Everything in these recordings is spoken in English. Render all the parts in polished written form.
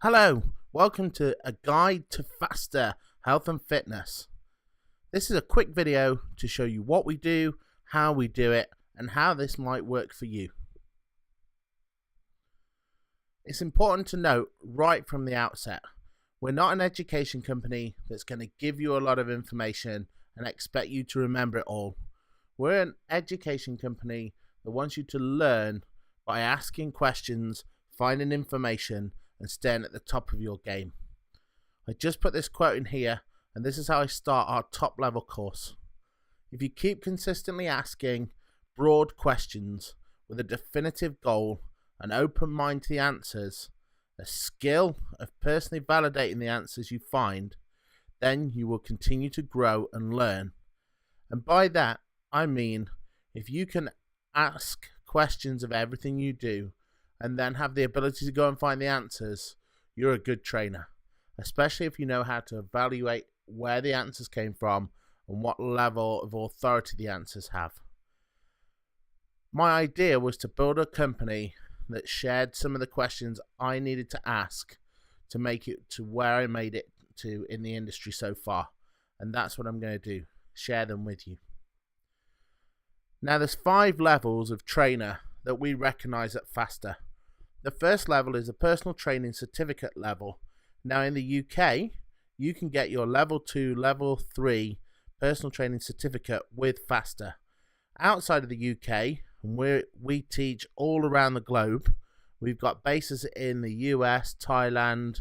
Hello, welcome to A Guide to Faster Health and Fitness. This is a quick video to show you what we do, how we do it, and how this might work for you. It's important to note right from the outset, we're not an education company that's going to give you a lot of information and expect you to remember it all. We're an education company that wants you to learn by asking questions, finding information, and staying at the top of your game. I just put this quote in here, and this is how I start our top level course. If you keep consistently asking broad questions with a definitive goal, an open mind to the answers, a skill of personally validating the answers you find, then you will continue to grow and learn. And by that, I mean if you can ask questions of everything you do, and then have the ability to go and find the answers, you're a good trainer, especially if you know how to evaluate where the answers came from and what level of authority the answers have. My idea was to build a company that shared some of the questions I needed to ask to make it to where I made it to in the industry so far, and that's what I'm going to do, share them with you. Now there's 5 levels of trainer that we recognize at Faster. The first level is a personal training certificate level. Now in the UK, you can get your level 2, level 3 personal training certificate with Faster. Outside of the UK, we teach all around the globe. We've got bases in the US, Thailand,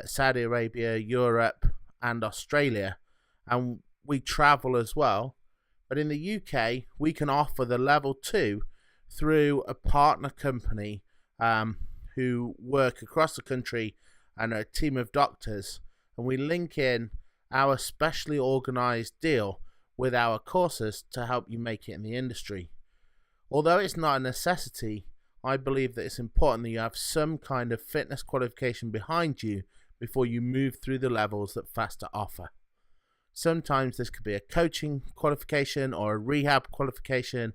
Saudi Arabia, Europe, and Australia, and we travel as well. But in the UK, we can offer the level 2 through a partner company who work across the country and are a team of doctors, and we link in our specially organized deal with our courses to help you make it in the industry. Although it's not a necessity, I believe that it's important that you have some kind of fitness qualification behind you before you move through the levels that Faster offer. Sometimes this could be a coaching qualification or a rehab qualification.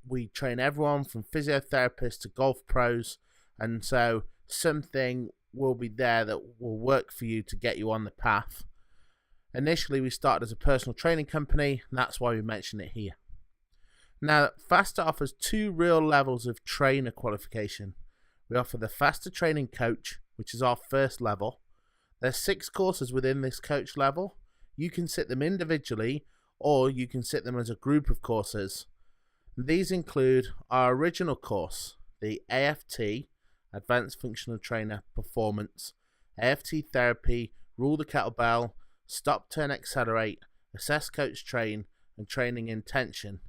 We train everyone from physiotherapists to golf pros, and so something will be there that will work for you to get you on the path. Initially, we started as a personal training company, and that's why we mention it here. Now, Faster offers 2 real levels of trainer qualification. We offer the Faster Training Coach, which is our first level. There's 6 courses within this coach level. You can sit them individually, or you can sit them as a group of courses. These include our original course, the AFT, Advanced Functional Trainer Performance, AFT Therapy, Rule the Kettlebell, Stop, Turn, Accelerate, Assess, Coach, Train, and Training Intention.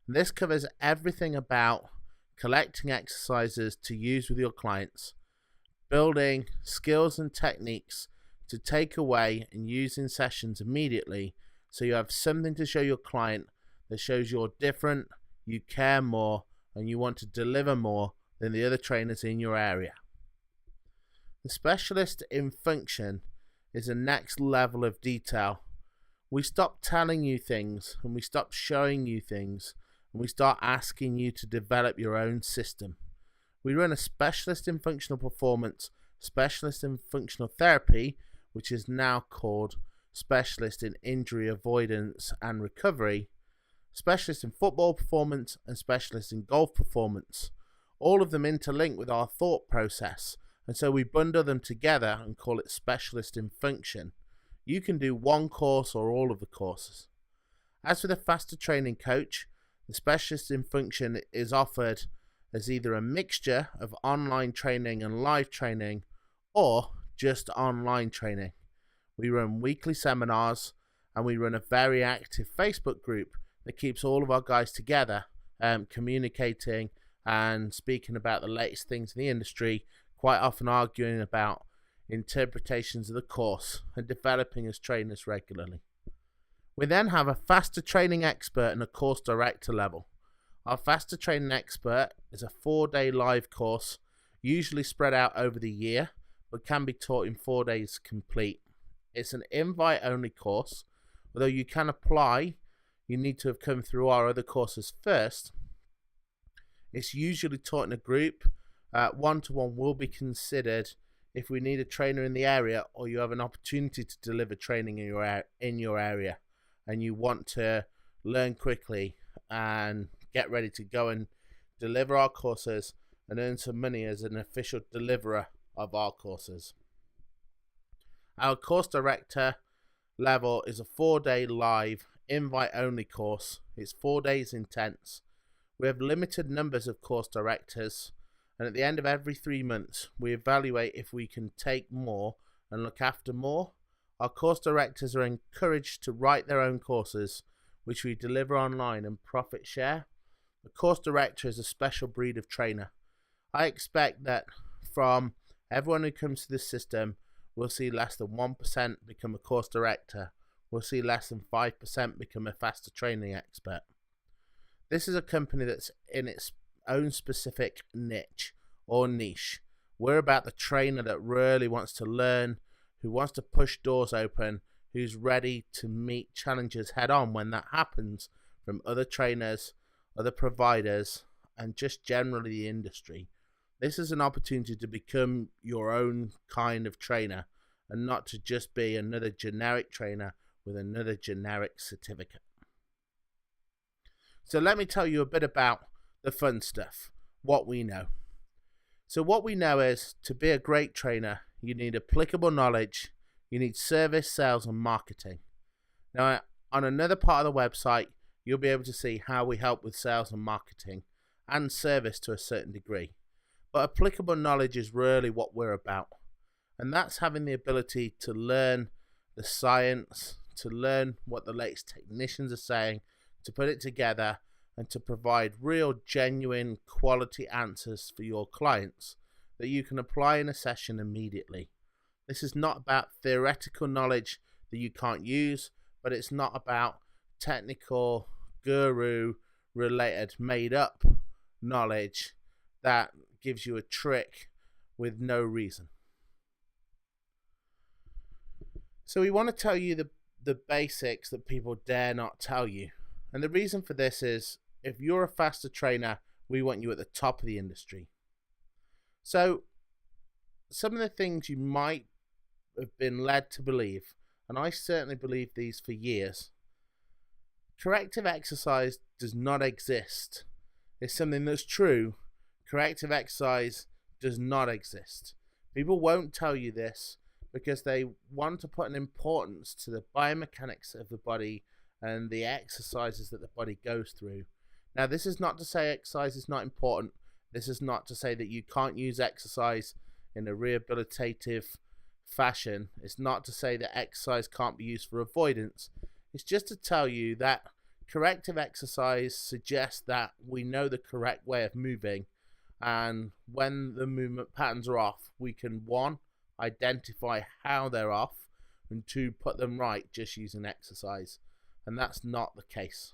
And this covers everything about collecting exercises to use with your clients, building skills and techniques to take away and use in sessions immediately, so you have something to show your client that shows you're different, you care more, and you want to deliver more than the other trainers in your area. The specialist in function is the next level of detail. We stop telling you things, and we stop showing you things, and we start asking you to develop your own system. We run a specialist in functional performance, specialist in functional therapy, which is now called specialist in injury avoidance and recovery, specialist in football performance, and specialist in golf performance. All of them interlink with our thought process, and so we bundle them together and call it specialist in function. You can do one course or all of the courses. As for the Faster Training Coach, the specialist in function is offered as either a mixture of online training and live training, or just online training. We run weekly seminars, and we run a very active Facebook group that keeps all of our guys together, communicating and speaking about the latest things in the industry, quite often arguing about interpretations of the course and developing as trainers regularly. We then have a Faster Training Expert and a Course Director level. Our Faster Training Expert is a 4-day live course, usually spread out over the year, but can be taught in 4 days complete. It's an invite-only course. Although you can apply, you need to have come through our other courses first. It's usually taught in a group. One-to-one will be considered if we need a trainer in the area, or you have an opportunity to deliver training in your area and you want to learn quickly and get ready to go and deliver our courses and earn some money as an official deliverer of our courses. Our course director level is a 4-day live invite only course. It's 4 days intense. We have limited numbers of course directors, and at the end of every 3 months we evaluate if we can take more and look after more. Our course directors are encouraged to write their own courses, which we deliver online and profit share. The course director is a special breed of trainer. I expect that from everyone who comes to this system, we'll see less than 1% become a course director. We'll see less than 5% become a faster training expert. This is a company that's in its own specific niche or niche. We're about the trainer that really wants to learn, who wants to push doors open, who's ready to meet challenges head on when that happens from other trainers, other providers, and just generally the industry. This is an opportunity to become your own kind of trainer and not to just be another generic trainer with another generic certificate. So let me tell you a bit about the fun stuff, what we know. So what we know is, to be a great trainer, you need applicable knowledge, you need service, sales, and marketing. Now, on another part of the website, you'll be able to see how we help with sales and marketing and service to a certain degree. But applicable knowledge is really what we're about. And that's having the ability to learn the science, to learn what the latest technicians are saying, to put it together, and to provide real, genuine, quality answers for your clients that you can apply in a session immediately. This is not about theoretical knowledge that you can't use, but it's not about technical, guru-related, made-up knowledge that gives you a trick with no reason. So we want to tell you the basics that people dare not tell you. And the reason for this is, if you're a faster trainer, we want you at the top of the industry. So some of the things you might have been led to believe, and I certainly believed these for years. Corrective exercise does not exist. It's something that's true. Corrective exercise does not exist. People won't tell you this because they want to put an importance to the biomechanics of the body and the exercises that the body goes through. Now, this is not to say exercise is not important. This is not to say that you can't use exercise in a rehabilitative fashion. It's not to say that exercise can't be used for avoidance. It's just to tell you that corrective exercise suggests that we know the correct way of moving, and when the movement patterns are off, we can, 1, identify how they're off, and 2, put them right just using exercise. And that's not the case.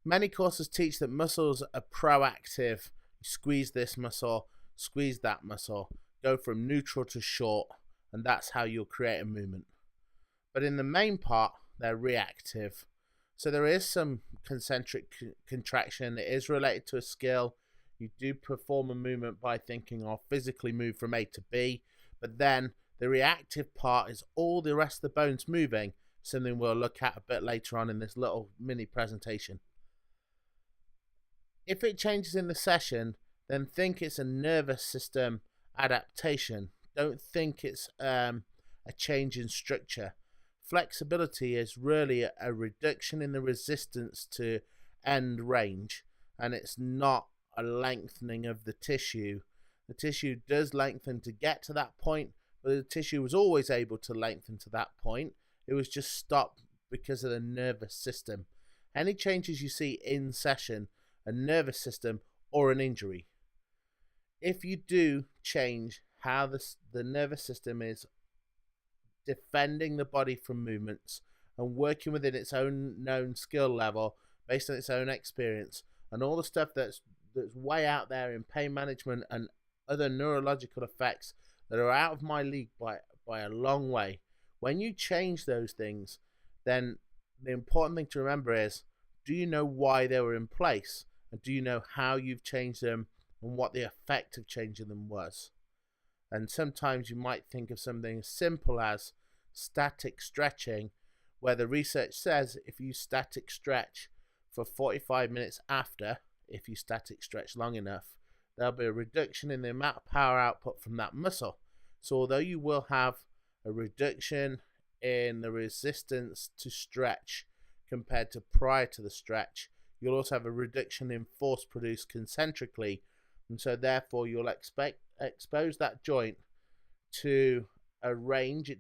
Many courses teach that muscles are proactive. You squeeze this muscle, squeeze that muscle, go from neutral to short, and that's how you'll create a movement. But in the main part, they're reactive. So there is some concentric contraction. It is related to a skill. You do perform a movement by thinking or physically move from A to B, but then the reactive part is all the rest of the bones moving, something we'll look at a bit later on in this little mini presentation. If it changes in the session, then think it's a nervous system adaptation. Don't think it's a change in structure. Flexibility is really a reduction in the resistance to end range, and it's not a lengthening of the tissue. The tissue does lengthen to get to that point, but the tissue was always able to lengthen to that point. It was just stopped because of the nervous system. Any changes you see in session, a nervous system or an injury. If you do change how the nervous system is defending the body from movements and working within its own known skill level based on its own experience, and all the stuff that's way out there in pain management and other neurological effects that are out of my league by a long way, when you change those things, then the important thing to remember is, do you know why they were in place? And do you know how you've changed them and what the effect of changing them was? And sometimes you might think of something as simple as static stretching, where the research says if you static stretch for 45 minutes after, if you static stretch long enough, there'll be a reduction in the amount of power output from that muscle. So although you will have a reduction in the resistance to stretch compared to prior to the stretch, you'll also have a reduction in force produced concentrically, and so therefore you'll expose that joint to a range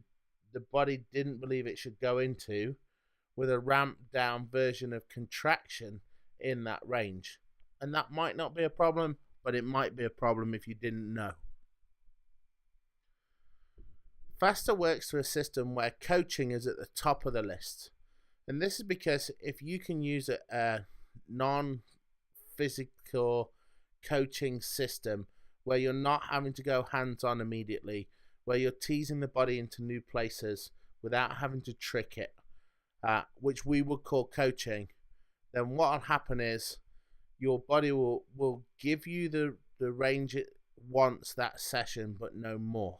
the body didn't believe it should go into, with a ramped down version of contraction in that range. And that might not be a problem, but it might be a problem if you didn't know. Faster works through a system where coaching is at the top of the list. And this is because if you can use a non-physical coaching system where you're not having to go hands-on immediately, where you're teasing the body into new places without having to trick it, which we would call coaching, then what will happen is your body will give you the range it wants that session, but no more.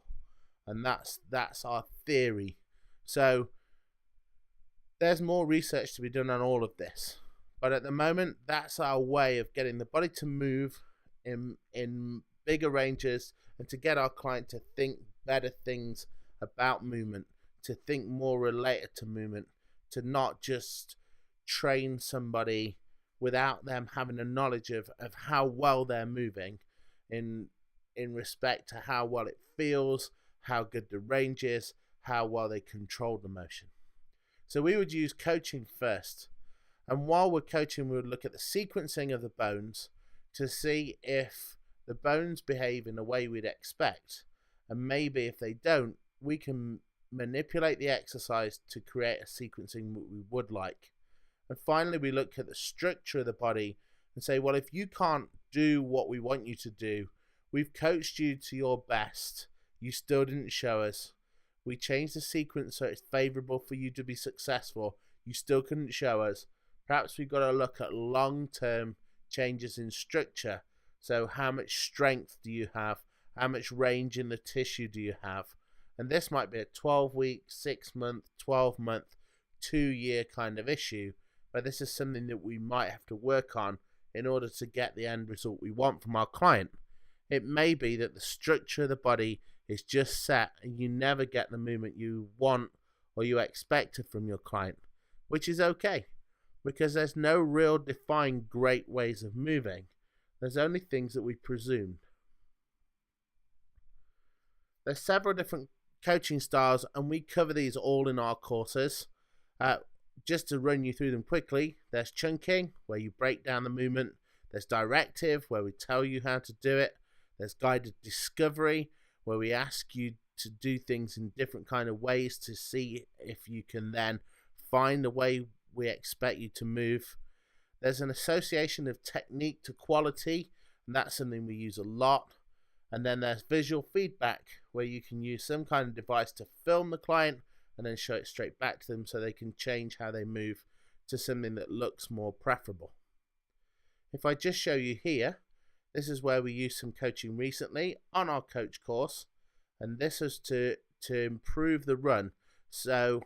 And that's our theory. So there's more research to be done on all of this, but at the moment that's our way of getting the body to move in bigger ranges, and to get our client to think better things about movement, to think more related to movement, to not just train somebody without them having a knowledge of how well they're moving in respect to how well it feels, how good the range is, how well they control the motion. So we would use coaching first, and while we're coaching we would look at the sequencing of the bones to see if the bones behave in a way we'd expect, and maybe if they don't, we can manipulate the exercise to create a sequencing we would like. And finally we look at the structure of the body and say, well, if you can't do what we want you to do, we've coached you to your best, you still didn't show us, we changed the sequence so it's favorable for you to be successful, you still couldn't show us, perhaps we've got to look at long-term changes in structure. So how much strength do you have? How much range in the tissue do you have? And this might be a 12-week, 6-month, 12-month, 2-year kind of issue, but this is something that we might have to work on in order to get the end result we want from our client. It may be that the structure of the body is just set and you never get the movement you want or you expected from your client, which is okay, because there's no real defined great ways of moving. There's only things that we presumed. There's several different coaching styles, and we cover these all in our courses. Just to run you through them quickly, there's chunking, where you break down the movement. There's directive, where we tell you how to do it. There's guided discovery, where we ask you to do things in different kind of ways to see if you can then find the way we expect you to move. There's an association of technique to quality, and that's something we use a lot. And then there's visual feedback, where you can use some kind of device to film the client and then show it straight back to them so they can change how they move to something that looks more preferable. If I just show you here, this is where we used some coaching recently on our coach course, and this is to improve the run. So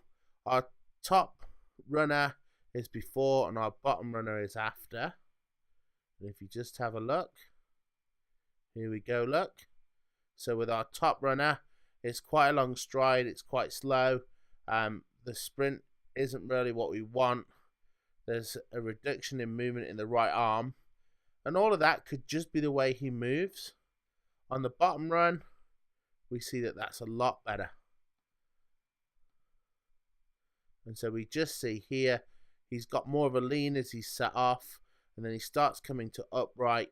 our top runner is before and our bottom runner is after. And if you just have a look, here we go, look. So with our top runner, it's quite a long stride, it's quite slow. The sprint isn't really what we want. There's a reduction in movement in the right arm, and all of that could just be the way he moves. On the bottom run, we see that that's a lot better. And so we just see here, he's got more of a lean as he's set off, and then he starts coming to upright.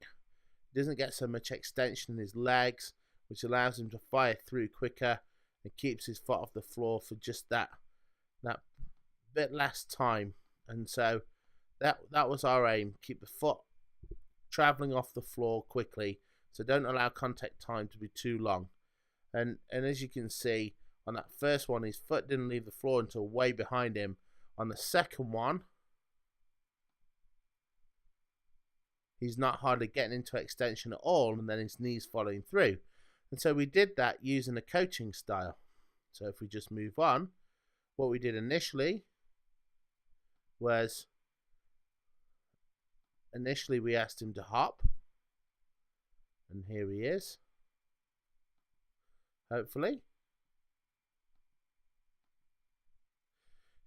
He doesn't get so much extension in his legs, which allows him to fire through quicker and keeps his foot off the floor for just that bit less time. And so that was our aim, keep the foot traveling off the floor quickly, so don't allow contact time to be too long. And as you can see, on that first one, his foot didn't leave the floor until way behind him. On the second one, he's not hardly getting into extension at all, and then his knees following through. And so we did that using a coaching style. So if we just move on, what we did initially was we asked him to hop, and here he is, hopefully.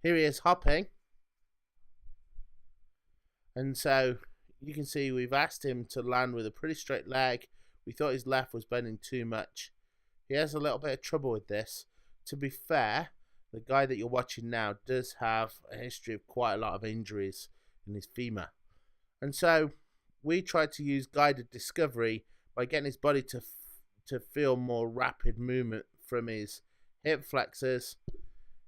Here he is hopping, and so you can see we've asked him to land with a pretty straight leg. We thought his left was bending too much. He has a little bit of trouble with this. To be fair, the guy that you're watching now does have a history of quite a lot of injuries in his femur. And so we tried to use guided discovery by getting his body to feel more rapid movement from his hip flexors.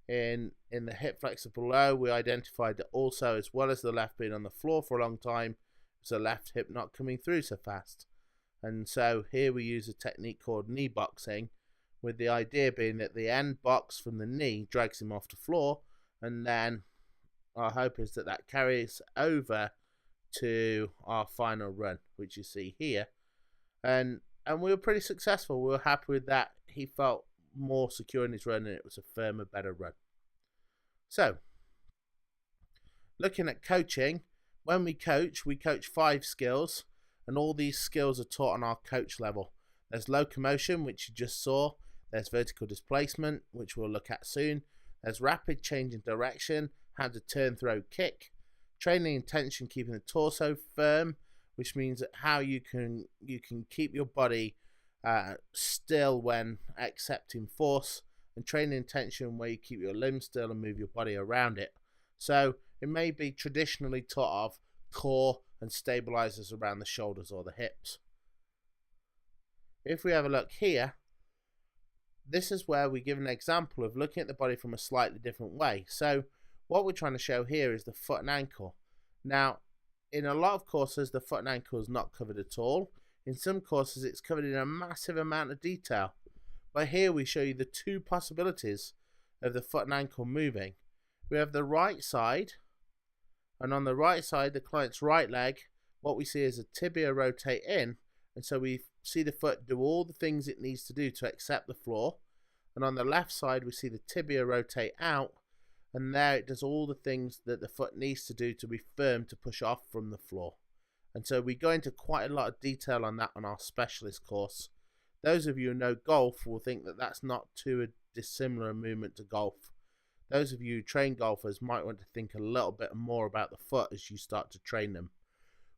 In the hip flexor below, we identified that also, as well as the left being on the floor for a long time, it was the left hip not coming through so fast. And so here we use a technique called knee boxing, with the idea being that the end box from the knee drags him off the floor, and then our hope is that that carries over to our final run, which you see here. And we were pretty successful. We were happy with that. He felt more secure in his run, and it was a firmer, better run. So, looking at coaching, when we coach 5 skills, and all these skills are taught on our coach level. There's locomotion, which you just saw. There's vertical displacement, which we'll look at soon. There's rapid change in direction, how to turn, throw, kick. Training intention, keeping the torso firm, which means that how you can keep your body still when accepting force, and training intention where you keep your limbs still and move your body around it. So it may be traditionally taught of core and stabilizers around the shoulders or the hips. If we have a look here, this is where we give an example of looking at the body from a slightly different way. So what we're trying to show here is the foot and ankle. Now, in a lot of courses, the foot and ankle is not covered at all. In some courses, it's covered in a massive amount of detail. But here we show you the 2 possibilities of the foot and ankle moving. We have the right side, and on the right side, the client's right leg, what we see is a tibia rotate in, and so we see the foot do all the things it needs to do to accept the floor. And on the left side, we see the tibia rotate out, and there it does all the things that the foot needs to do to be firm to push off from the floor. And so we go into quite a lot of detail on that on our specialist course. Those of you who know golf will think that that's not too dissimilar a movement to golf. Those of you who train golfers might want to think a little bit more about the foot as you start to train them.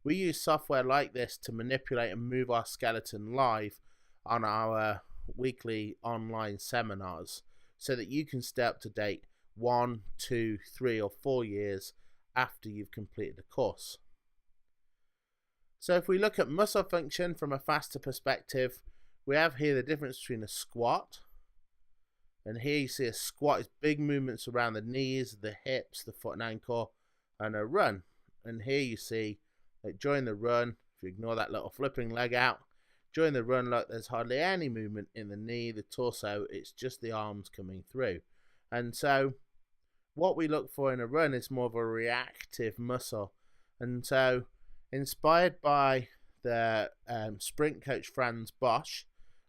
We use software like this to manipulate and move our skeleton live on our weekly online seminars so that you can stay up to date 1, 2, 3 or 4 years after you've completed the course. So if we look at muscle function from a faster perspective, we have here the difference between a squat, and here you see a squat is big movements around the knees, the hips, the foot and ankle, and a run. And here you see that during the run, if you ignore that little flipping leg out, during the run, look, there's hardly any movement in the knee, the torso, it's just the arms coming through. And so what we look for in a run is more of a reactive muscle. And so inspired by the sprint coach Franz Bosch,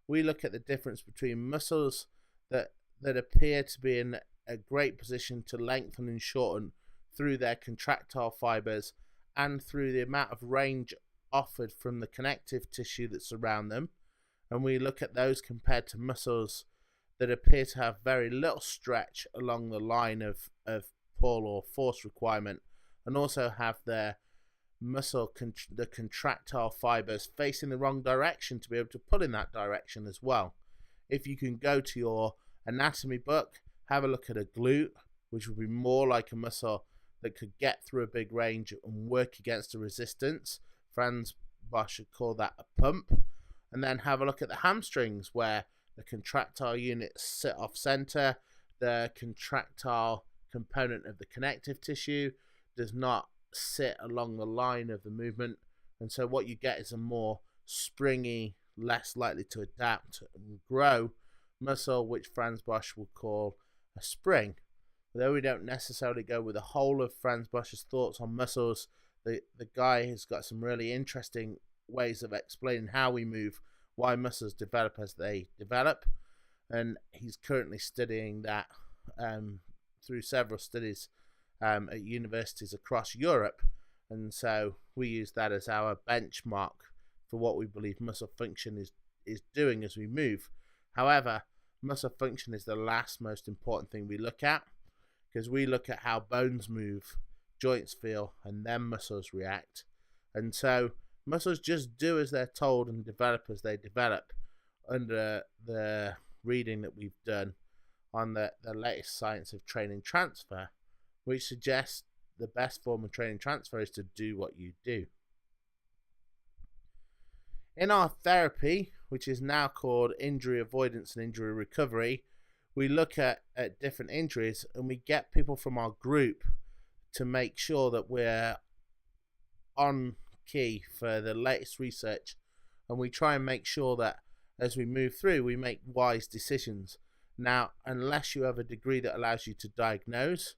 we look at the difference between muscles that appear to be in a great position to lengthen and shorten through their contractile fibers and through the amount of range offered from the connective tissue that surround them. And we look at those compared to muscles that appear to have very little stretch along the line of pull or force requirement, and also have their the contractile fibers facing the wrong direction to be able to pull in that direction as well. If you can go to your anatomy book, have a look at a glute, which would be more like a muscle that could get through a big range and work against a resistance. Franz Bosch would call that a pump. And then have a look at the hamstrings, where the contractile units sit off center. The contractile component of the connective tissue does not sit along the line of the movement, and so what you get is a more springy, less likely to adapt and grow muscle, which Franz Bosch will call a spring. Though we don't necessarily go with the whole of Franz Bosch's thoughts on muscles, the guy has got some really interesting ways of explaining how we move why muscles develop as they develop, and he's currently studying that through several studies at universities across Europe, and so we use that as our benchmark for what we believe muscle function is doing as we move. However, muscle function is the last most important thing we look at, because we look at how bones move, joints feel, and then muscles react. And so muscles just do as they're told and develop as they develop under the reading that we've done on the latest science of training transfer, which suggests the best form of training transfer is to do what you do. In our therapy, which is now called injury avoidance and injury recovery, we look at different injuries and we get people from our group to make sure that we're on key for the latest research, and we try and make sure that as we move through we make wise decisions. Now, unless you have a degree that allows you to diagnose,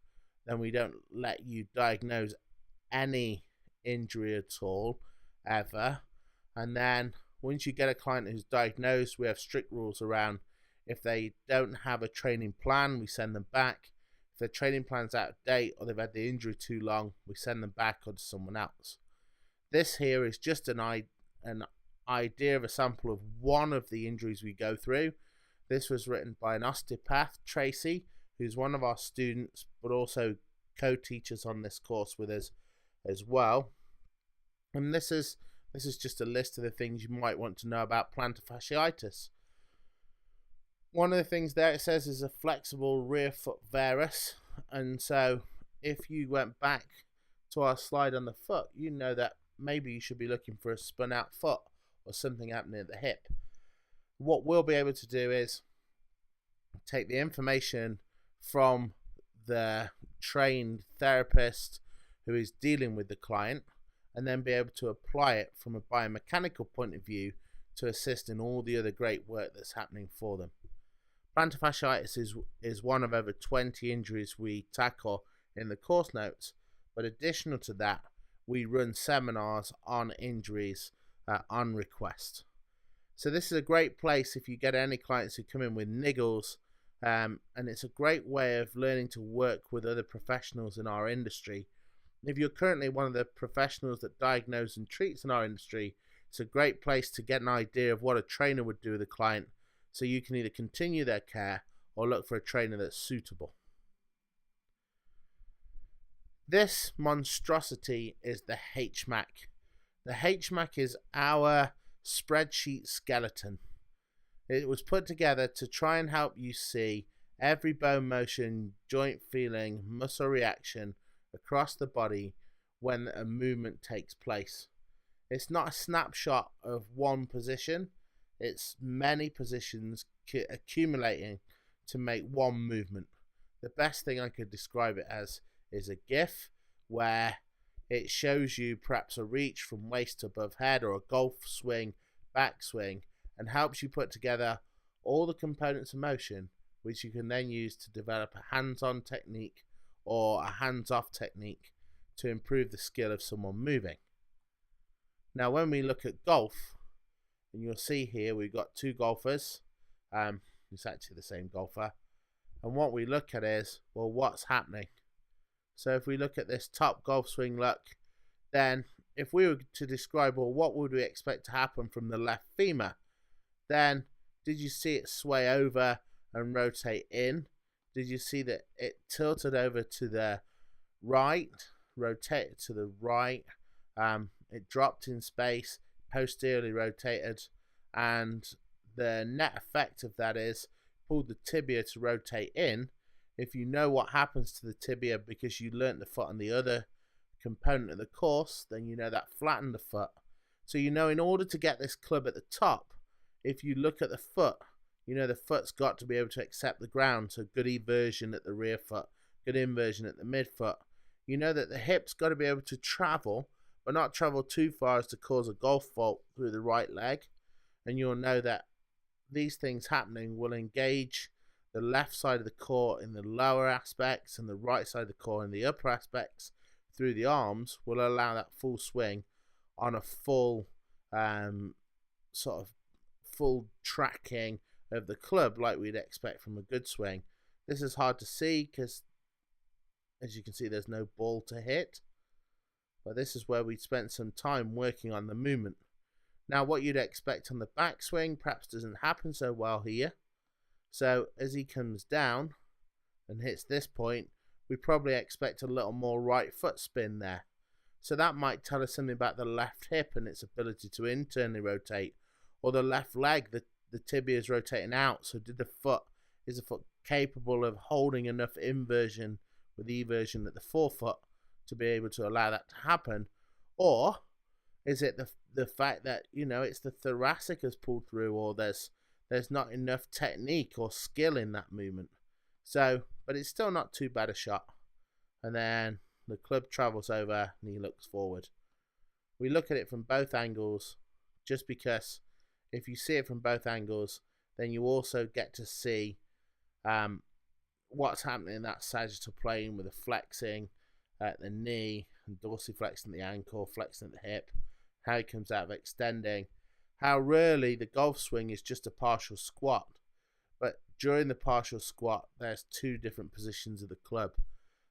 then we don't let you diagnose any injury at all, ever. And then once you get a client who's diagnosed, we have strict rules around if they don't have a training plan, we send them back. If their training plan's out of date or they've had the injury too long, we send them back or to someone else. This here is just an idea of a sample of one of the injuries we go through. This was written by an osteopath, Tracy, who's one of our students, but also co-teachers on this course with us as well. And this is just a list of the things you might want to know about plantar fasciitis. One of the things there it says is a flexible rear foot varus, and so if you went back to our slide on the foot, you know that maybe you should be looking for a spun out foot or something happening at the hip. What we'll be able to do is take the information from the trained therapist who is dealing with the client and then be able to apply it from a biomechanical point of view to assist in all the other great work that's happening for them. Plantar fasciitis is one of over 20 injuries we tackle in the course notes, but additional to that, we run seminars on injuries on request. So this is a great place if you get any clients who come in with niggles, and it's a great way of learning to work with other professionals in our industry. If you're currently one of the professionals that diagnose and treats in our industry, it's a great place to get an idea of what a trainer would do with a client, so you can either continue their care or look for a trainer that's suitable. This monstrosity is the HMAC. The HMAC is our spreadsheet skeleton. It was put together to try and help you see every bone motion, joint feeling, muscle reaction across the body when a movement takes place. It's not a snapshot of one position, it's many positions accumulating to make one movement. The best thing I could describe it as is a GIF where it shows you perhaps a reach from waist to above head or a golf swing, backswing, and helps you put together all the components of motion, which you can then use to develop a hands-on technique or a hands-off technique to improve the skill of someone moving. Now, when we look at golf, and you'll see here we've got two golfers, it's actually the same golfer, and what we look at is, well, what's happening? So if we look at this top golf swing look, then if we were to describe, well, what would we expect to happen from the left femur, then did you see it sway over and rotate in? Did you see that it tilted over to the right, rotated to the right, it dropped in space, posteriorly rotated, and the net effect of that is pulled the tibia to rotate in. If you know what happens to the tibia because you learnt the foot on the other component of the course, then you know that flattened the foot. So you know in order to get this club at the top, if you look at the foot, you know the foot's got to be able to accept the ground, so good eversion at the rear foot, good inversion at the midfoot. You know that the hip's got to be able to travel, but not travel too far as to cause a golf fault through the right leg. And you'll know that these things happening will engage the left side of the core in the lower aspects and the right side of the core in the upper aspects through the arms, will allow that full swing on a full full tracking of the club like we'd expect from a good swing. This is hard to see because, as you can see, there's no ball to hit. But this is where we spent some time working on the movement. Now, what you'd expect on the backswing perhaps doesn't happen so well here. So as he comes down and hits this point, we probably expect a little more right foot spin there. So that might tell us something about the left hip and its ability to internally rotate, or the left leg, the tibia is rotating out. So is the foot capable of holding enough inversion with eversion at the forefoot to be able to allow that to happen? Or is it the fact that, it's the thoracic has pulled through, or there's not enough technique or skill in that movement? So, but it's still not too bad a shot. And then the club travels over and he looks forward. We look at it from both angles, just because if you see it from both angles, then you also get to see what's happening in that sagittal plane with the flexing at the knee and dorsiflexing at the ankle, flexing at the hip, how it comes out of extending, how really the golf swing is just a partial squat. But during the partial squat, there's two different positions of the club.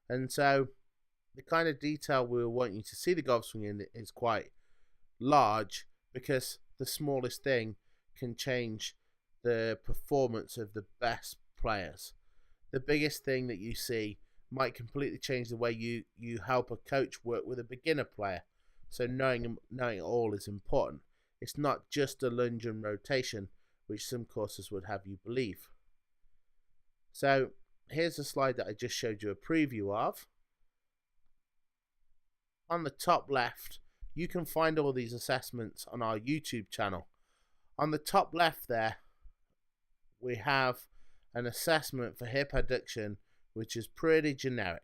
And so the kind of detail we want you to see the golf swing in is quite large, because the smallest thing can change the performance of the best players. The biggest thing that you see might completely change the way you help a coach work with a beginner player. So knowing it all is important. It's not just a lunge and rotation, which some courses would have you believe. So here's a slide that I just showed you a preview of. On the top left, you can find all these assessments on our YouTube channel. On the top left there, we have an assessment for hip adduction, which is pretty generic.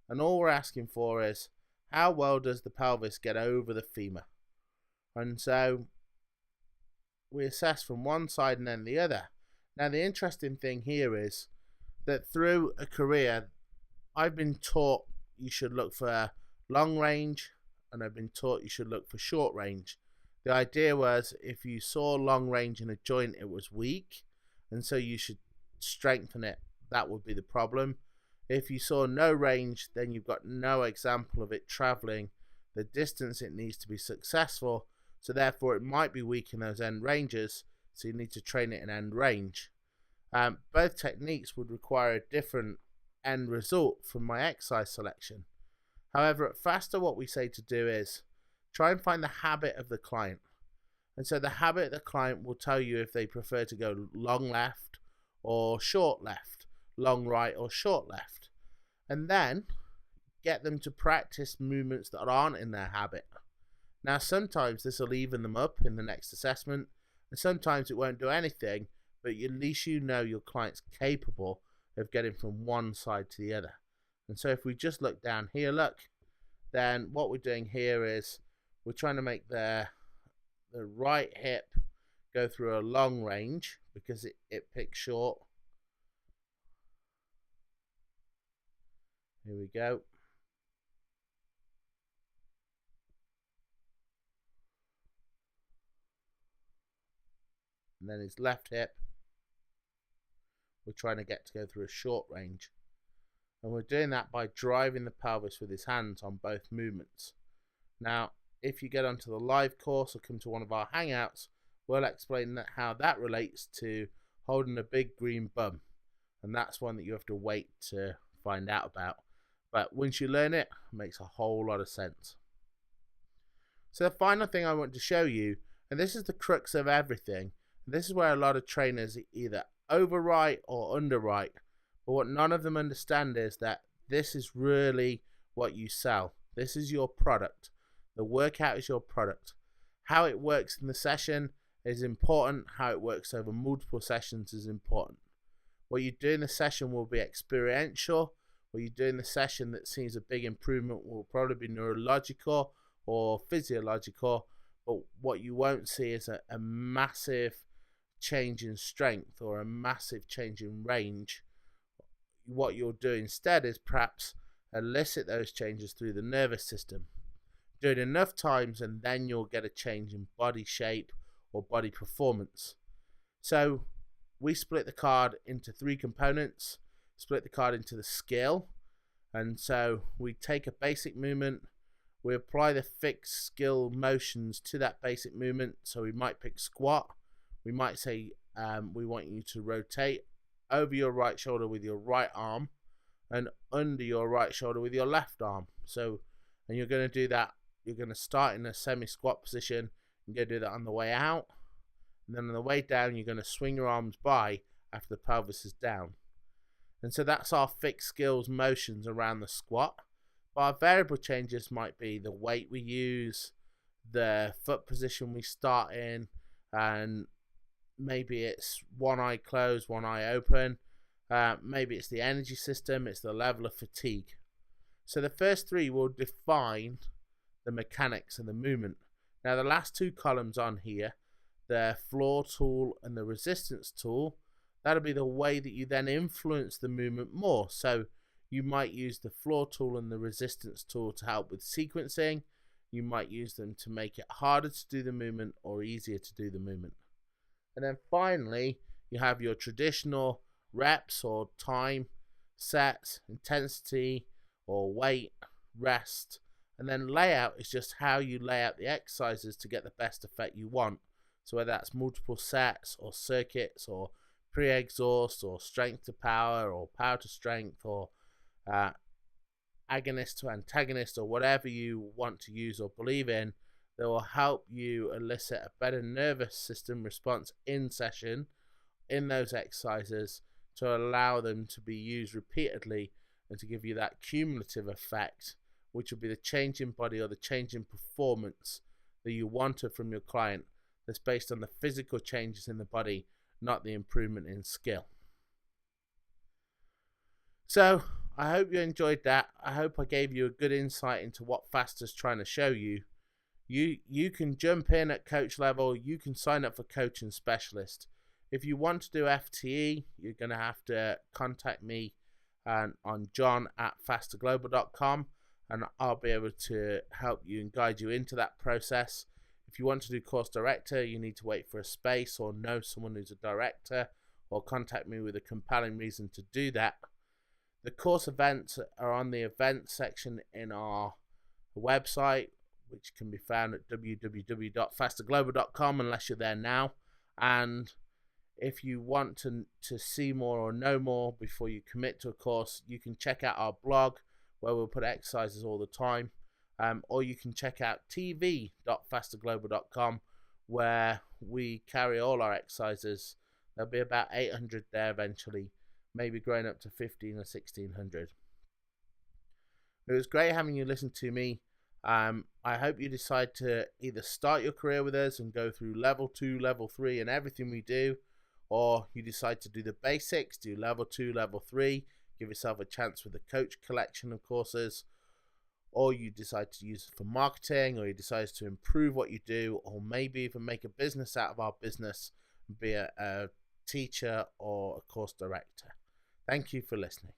And all we're asking for is, how well does the pelvis get over the femur? And so we assess from one side and then the other. Now, the interesting thing here is that through a career, I've been taught you should look for long range, and I've been taught you should look for short range. The idea was, if you saw long range in a joint, it was weak, and so you should strengthen it. That would be the problem. If you saw no range, then you've got no example of it traveling the distance it needs to be successful, so therefore it might be weak in those end ranges, so you need to train it in end range. Both techniques would require a different end result from my exercise selection. However, at Faster, what we say to do is try and find the habit of the client. And so the habit of the client will tell you if they prefer to go long left or short left, long right or short left. And then get them to practice movements that aren't in their habit. Now, sometimes this will even them up in the next assessment, and sometimes it won't do anything, but at least you know your client's capable of getting from one side to the other. And so if we just look down here, then what we're doing here is we're trying to make the right hip go through a long range because it picks short. Here we go. And then his left hip, we're trying to get to go through a short range. And we're doing that by driving the pelvis with his hands on both movements. Now, if you get onto the live course or come to one of our hangouts, we'll explain how that relates to holding a big green bum. And that's one that you have to wait to find out about. But once you learn it, it makes a whole lot of sense. So the final thing I want to show you, and this is the crux of everything, this is where a lot of trainers either overwrite or underwrite. But what none of them understand is that this is really what you sell. This is your product. The workout is your product. How it works in the session is important. How it works over multiple sessions is important. What you do in the session will be experiential. What you do in the session that sees a big improvement will probably be neurological or physiological. But what you won't see is a massive change in strength or a massive change in range. What you'll do instead is perhaps elicit those changes through the nervous system. Do it enough times and then you'll get a change in body shape or body performance. So we split the card into 3 components, split the card into the skill. And so we take a basic movement, we apply the fixed skill motions to that basic movement. So we might pick squat. We might say we want you to rotate over your right shoulder with your right arm and under your right shoulder with your left arm. So, and you're going to do that. You're going to start in a semi-squat position. You're going to do that on the way out. And then on the way down, you're going to swing your arms by after the pelvis is down. And so that's our fixed skills motions around the squat. But our variable changes might be the weight we use, the foot position we start in, and maybe it's one eye closed, one eye open. Maybe it's the energy system, it's the level of fatigue. So the first 3 will define the mechanics and the movement. Now the last 2 columns on here, the floor tool and the resistance tool, that'll be the way that you then influence the movement more. So you might use the floor tool and the resistance tool to help with sequencing. You might use them to make it harder to do the movement or easier to do the movement. And then finally, you have your traditional reps or time, sets, intensity or weight, rest. And then layout is just how you lay out the exercises to get the best effect you want. So whether that's multiple sets or circuits or pre-exhaust or strength to power or power to strength or agonist to antagonist or whatever you want to use or believe in, that will help you elicit a better nervous system response in session in those exercises to allow them to be used repeatedly and to give you that cumulative effect, which will be the change in body or the change in performance that you wanted from your client, that's based on the physical changes in the body, not the improvement in skill. So I hope you enjoyed that. I hope I gave you a good insight into what FAST's trying to show you. You can jump in at coach level. You can sign up for coach and specialist. If you want to do FTE, you're going to have to contact me on john@fasterglobal.com, and I'll be able to help you and guide you into that process. If you want to do course director, you need to wait for a space or know someone who's a director, or contact me with a compelling reason to do that. The course events are on the events section in our website, which can be found at www.fasterglobal.com unless you're there now. And if you want to see more or know more before you commit to a course, you can check out our blog where we'll put exercises all the time. Or you can check out tv.fasterglobal.com where we carry all our exercises. There'll be about 800 there eventually, maybe growing up to 15 or 1600. It was great having you listen to me. I hope you decide to either start your career with us and go through level 2, level 3 and everything we do, or you decide to do the basics, do level 2, level 3, give yourself a chance with the coach collection of courses, or you decide to use it for marketing, or you decide to improve what you do, or maybe even make a business out of our business and be a teacher or a course director. Thank you for listening.